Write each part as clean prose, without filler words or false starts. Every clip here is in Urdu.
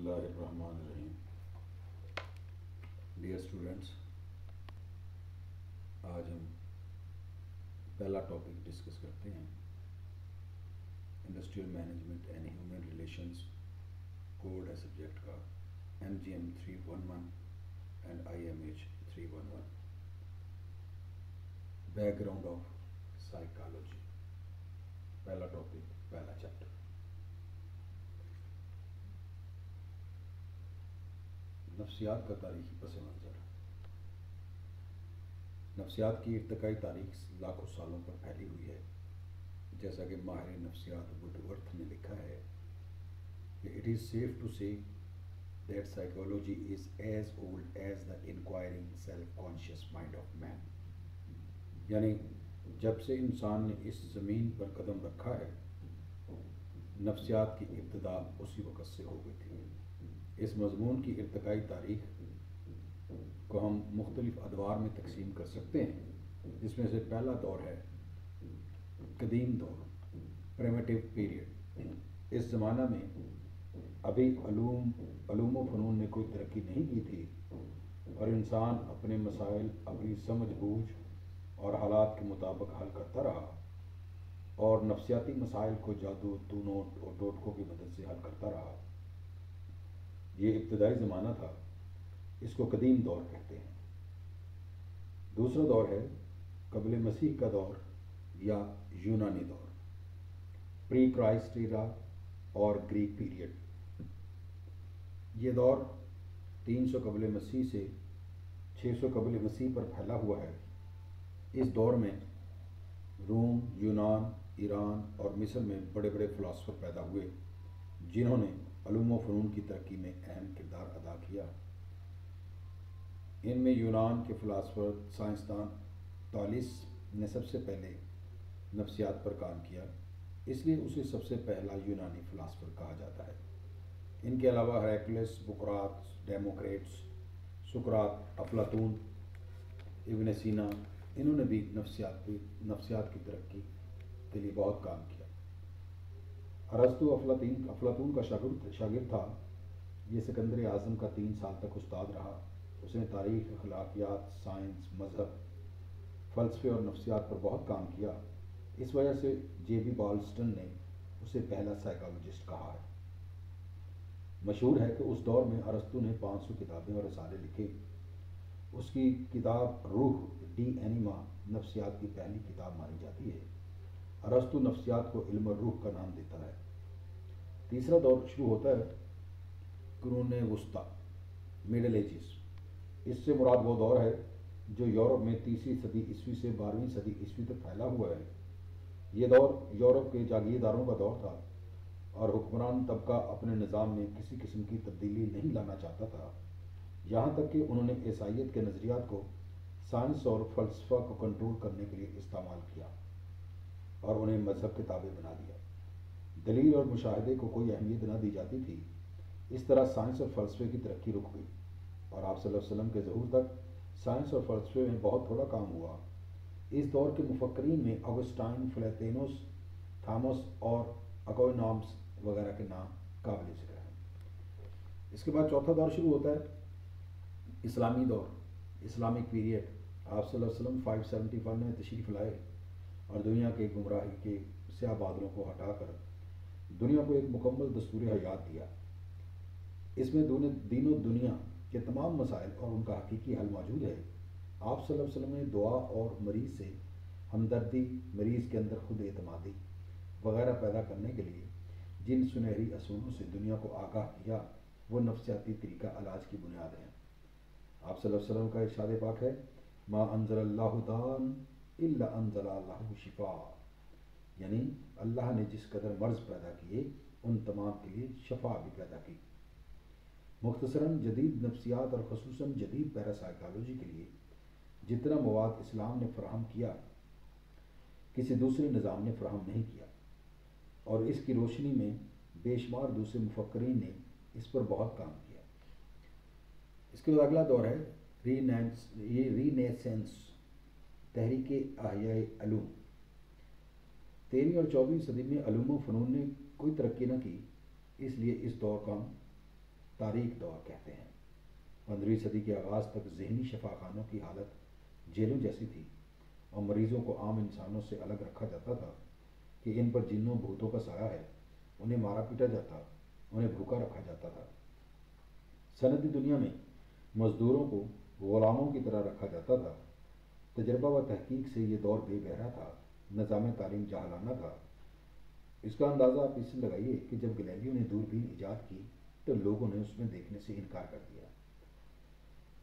اللہ الرحمن الرحیم. ڈیئر اسٹوڈینٹس، آج ہم پہلا ٹاپک ڈسکس کرتے ہیں industrial management and human relations. Code ہے سبجیکٹ کا MGM 311 and IMH 311. Background of psychology. پہلا ٹاپک، پہلا چیپٹر. نفسیات کا تاریخی پس منظر. نفسیات کی ارتقائی تاریخ لاکھوں سالوں پر پھیلی ہوئی ہے. جیسا کہ ماہر نفسیات وڈ ورتھ نے لکھا ہے کہ it is safe to say that psychology is as old as the inquiring self conscious mind of man. یعنی جب سے انسان نے اس زمین پر قدم رکھا ہے، نفسیات کی ابتدا اسی وقت سے ہو گئی تھی. اس مضمون کی ارتقائی تاریخ کو ہم مختلف ادوار میں تقسیم کر سکتے ہیں، جس میں سے پہلا دور ہے قدیم دور، پریمیٹیو پیریڈ. اس زمانہ میں ابھی علوم و فنون نے کوئی ترقی نہیں کی تھی اور انسان اپنے مسائل اپنی سمجھ بوجھ اور حالات کے مطابق حل کرتا رہا اور نفسیاتی مسائل کو جادو، تونوٹ اور ٹوٹکوں کی مدد سے حل کرتا رہا. یہ ابتدائی زمانہ تھا. اس کو قدیم دور کہتے ہیں. دوسرا دور ہے قبل مسیح کا دور یا یونانی دور، پری کرائسٹ ایرا اور گریک پیریڈ. یہ دور 300 قبل مسیح سے 600 قبل مسیح پر پھیلا ہوا ہے. اس دور میں روم، یونان، ایران اور مصر میں بڑے بڑے فلاسفر پیدا ہوئے جنہوں نے علوم و فنون کی ترقی میں اہم کردار ادا کیا. ان میں یونان کے فلاسفر سائنسدان تالیس نے سب سے پہلے نفسیات پر کام کیا، اس لیے اسے سب سے پہلا یونانی فلاسفر کہا جاتا ہے. ان کے علاوہ ہیراکلیس، بقراط، ڈیموکریٹس، سقراط، افلاطون، ابن سینا، انہوں نے بھی نفسیات کی ترقی کے لیے بہت کام کیا. ارسطو افلاطون کا شاگرد تھا. یہ سکندر اعظم کا 3 سال تک استاد رہا. اس نے تاریخ، اخلاقیات، سائنس، مذہب، فلسفے اور نفسیات پر بہت کام کیا. اس وجہ سے JB بالسٹن نے اسے پہلا سائیکالوجسٹ کہا ہے. مشہور ہے کہ اس دور میں ارسطو نے 500 کتابیں اور رسالے لکھے. اس کی کتاب روح ڈی اینیما نفسیات کی پہلی کتاب مانی جاتی ہے. ارسطو نفسیات کو علم الروح کا نام دیتا ہے. تیسرا دور شروع ہوتا ہے قرون وسطی، مڈل ایجز. اس سے مراد وہ دور ہے جو یورپ میں 3 صدی عیسوی سے 12ویں صدی عیسوی تک پھیلا ہوا ہے. یہ دور یورپ کے جاگیرداروں کا دور تھا اور حکمران طبقہ اپنے نظام میں کسی قسم کی تبدیلی نہیں لانا چاہتا تھا، یہاں تک کہ انہوں نے عیسائیت کے نظریات کو سائنس اور فلسفہ کو کنٹرول کرنے کے لیے استعمال کیا اور انہیں مذہب کتابیں بنا دیا. دلیل اور مشاہدے کو کوئی اہمیت نہ دی جاتی تھی. اس طرح سائنس اور فلسفے کی ترقی رک گئی اور آپ صلی اللہ علیہ وسلم کے ظہور تک سائنس اور فلسفے میں بہت تھوڑا کام ہوا. اس دور کے مفکرین میں آگسٹائن، فلیتینوس، تھامس اور اکوینامس وغیرہ کے نام قابل ذکر ہیں. اس کے بعد چوتھا دور شروع ہوتا ہے اسلامی دور، اسلامک پیریڈ. آپ صلی اللہ علیہ وسلم 571 میں تشریف لائے اور دنیا کے گمراہی کے سیاہ بادلوں کو ہٹا کر دنیا کو ایک مکمل دستور حیات دیا. اس میں دین و دنیا کے تمام مسائل اور ان کا حقیقی حل موجود ہے. آپ صلی اللہ علیہ وسلم نے دعا اور مریض سے ہمدردی، مریض کے اندر خود اعتمادی وغیرہ پیدا کرنے کے لیے جن سنہری اصولوں سے دنیا کو آگاہ کیا، وہ نفسیاتی طریقہ علاج کی بنیاد ہیں. آپ صلی اللہ علیہ وسلم کا ارشاد پاک ہے، ما انزل اللہ دان الا انزل اللہ شفاء. یعنی اللہ نے جس قدر مرض پیدا کیے ان تمام کے لیے شفا بھی پیدا کی. مختصراً جدید نفسیات اور خصوصاً جدید پیراسائیکالوجی کے لیے جتنا مواد اسلام نے فراہم کیا کسی دوسرے نظام نے فراہم نہیں کیا، اور اس کی روشنی میں بے شمار دوسرے مفکرین نے اس پر بہت کام کیا. اس کے بعد اگلا دور ہے رینیسنس، تحریک احیاء علوم. 13ویں اور 14ویں صدی میں علوم و فنون نے کوئی ترقی نہ کی، اس لیے اس دور کا تاریک دور کہتے ہیں۔ 15ویں صدی کے آغاز تک ذہنی شفاخانوں کی حالت جیلوں جیسی تھی اور مریضوں کو عام انسانوں سے الگ رکھا جاتا تھا کہ ان پر جنوں بھوتوں کا سایہ ہے، انہیں مارا پیٹا جاتا، انہیں بھوکا رکھا جاتا تھا۔ صنعتی دنیا میں مزدوروں کو غلاموں کی طرح رکھا جاتا تھا۔ تجربہ و تحقیق سے یہ دور بے بہرا تھا، نظام تعلیم جاہلانہ تھا۔ اس کا اندازہ آپ اس سے لگائیے کہ جب گلیلیو نے دوربین ایجاد کی تو لوگوں نے اس میں دیکھنے سے انکار کر دیا۔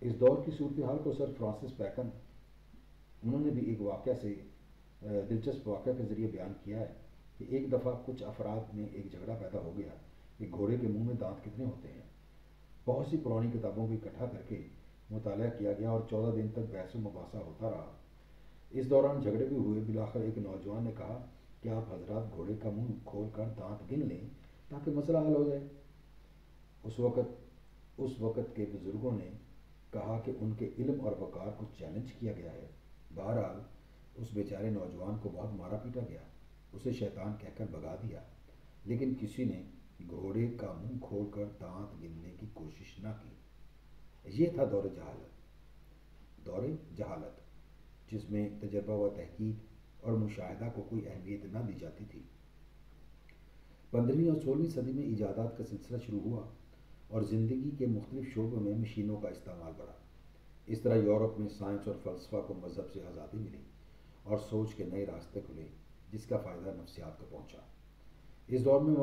اس دور کی صورتحال کو سر فرانسس بیکن انہوں نے بھی ایک واقعہ سے دلچسپ واقعہ کے ذریعے بیان کیا ہے کہ ایک دفعہ کچھ افراد میں ایک جھگڑا پیدا ہو گیا کہ گھوڑے کے منہ میں دانت کتنے ہوتے ہیں۔ بہت سی پرانی کتابوں کو اکٹھا کر کے مطالعہ کیا گیا اور 14 دن تک بحث و مباحثہ ہوتا رہا۔ اس دوران جھگڑے بھی ہوئے۔ بالآخر ایک نوجوان نے کہا کہ آپ حضرات گھوڑے کا منہ کھول کر دانت گن لیں تاکہ مسئلہ حل ہو جائے۔ اس وقت کے بزرگوں نے کہا کہ ان کے علم اور وقار کو چیلنج کیا گیا ہے۔ بہرحال اس بیچارے نوجوان کو بہت مارا پیٹا گیا، اسے شیطان کہہ کر بھگا دیا، لیکن کسی نے گھوڑے کا منہ کھول کر دانت گننے کی کوشش نہ کی۔ یہ تھا دور جہالت جس میں تجربہ و تحقیق اور مشاہدہ کو کوئی اہمیت نہ دی جاتی تھی۔ 15ویں اور 16ویں صدی میں ایجادات کا سلسلہ شروع ہوا اور زندگی کے مختلف شعبوں میں مشینوں کا استعمال بڑھا۔ اس طرح یورپ میں سائنس اور فلسفہ کو مذہب سے آزادی ملی اور سوچ کے نئے راستے کھلے، جس کا فائدہ نفسیات کو پہنچا۔ اس دور میں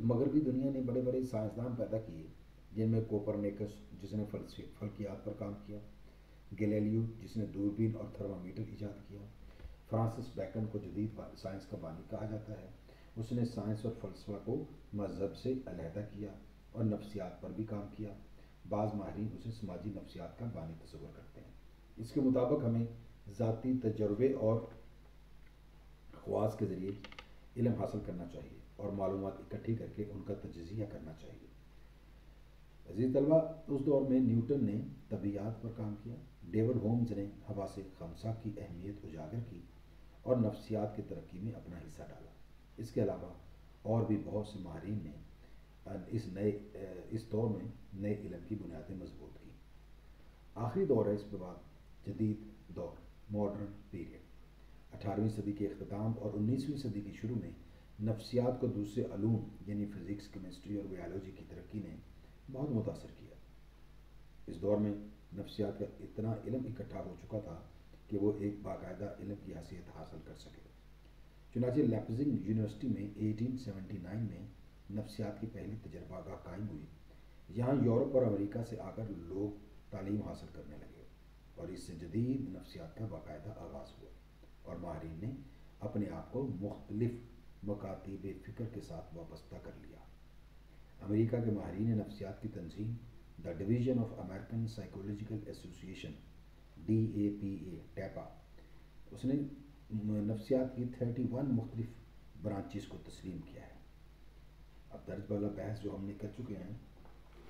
مغربی دنیا نے بڑے بڑے سائنسدان پیدا کیے، جن میں کوپرنیکس جس نے فلکیات پر کام کیا، گلیلیو جس نے دوربین اور تھرمامیٹر ایجاد کیا۔ فرانسس بیکن کو جدید سائنس کا بانی کہا جاتا ہے۔ اس نے سائنس اور فلسفہ کو مذہب سے علیحدہ کیا اور نفسیات پر بھی کام کیا۔ بعض ماہرین اسے سماجی نفسیات کا بانی تصور کرتے ہیں۔ اس کے مطابق ہمیں ذاتی تجربے اور خواص کے ذریعے علم حاصل کرنا چاہیے اور معلومات اکٹھی کر کے ان کا تجزیہ کرنا چاہیے۔ عزیز طلبہ، اس دور میں نیوٹن نے طبیعیات پر کام کیا، ڈیوڈ ہومز نے حواس خمسہ کی اہمیت اجاگر کی اور نفسیات کی ترقی میں اپنا حصہ ڈالا۔ اس کے علاوہ اور بھی بہت سے ماہرین نے اس دور میں نئے علم کی بنیادیں مضبوط کی۔ آخری دور ہے اس کے بعد جدید دور، ماڈرن پیریڈ۔ 18ویں صدی کے اختتام اور 19ویں صدی کی شروع میں نفسیات کو دوسرے علوم یعنی فزکس، کیمسٹری اور بایولوجی کی ترقی نے بہت متاثر کیا۔ اس دور میں نفسیات کا اتنا علم اکٹھا ہو چکا تھا کہ وہ ایک باقاعدہ علم کی حیثیت حاصل کر سکے۔ چنانچہ لیپزگ یونیورسٹی میں 1879 میں نفسیات کی پہلی تجربہ گاہ قائم ہوئی۔ یہاں یورپ اور امریکہ سے آ کر لوگ تعلیم حاصل کرنے لگے اور اس سے جدید نفسیات کا باقاعدہ آغاز ہوا اور ماہرین نے اپنے آپ کو مختلف مکاتیب فکر کے ساتھ وابستہ کر لیا۔ امریکہ کے ماہرین نفسیات کی تنظیم the division of American psychological ایسوسی ایشن DAPA ٹیپا، اس نے نفسیات کی 31 مختلف برانچز کو تسلیم کیا ہے۔ اب درج والا بحث جو ہم نے کر چکے ہیں،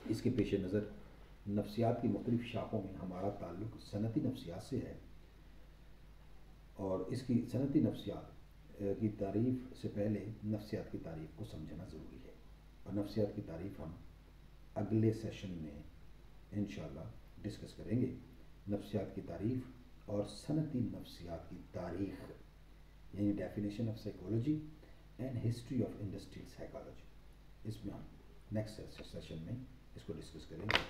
اس کے پیش نظر نفسیات کی مختلف شاخوں میں ہمارا تعلق صنعتی نفسیات سے ہے اور اس کی صنعتی نفسیات کی تعریف سے پہلے نفسیات کی تعریف کو سمجھنا ضروری ہے، اور نفسیات کی تعریف ہم اگلے سیشن میں انشاءاللہ ڈسکس کریں گے۔ نفسیات کی تعریف اور صنعتی نفسیات کی تاریخ، یعنی definition of psychology and history of industrial psychology, اس میں ہم نیکسٹ سیشن میں اس کو ڈسکس کریں گے۔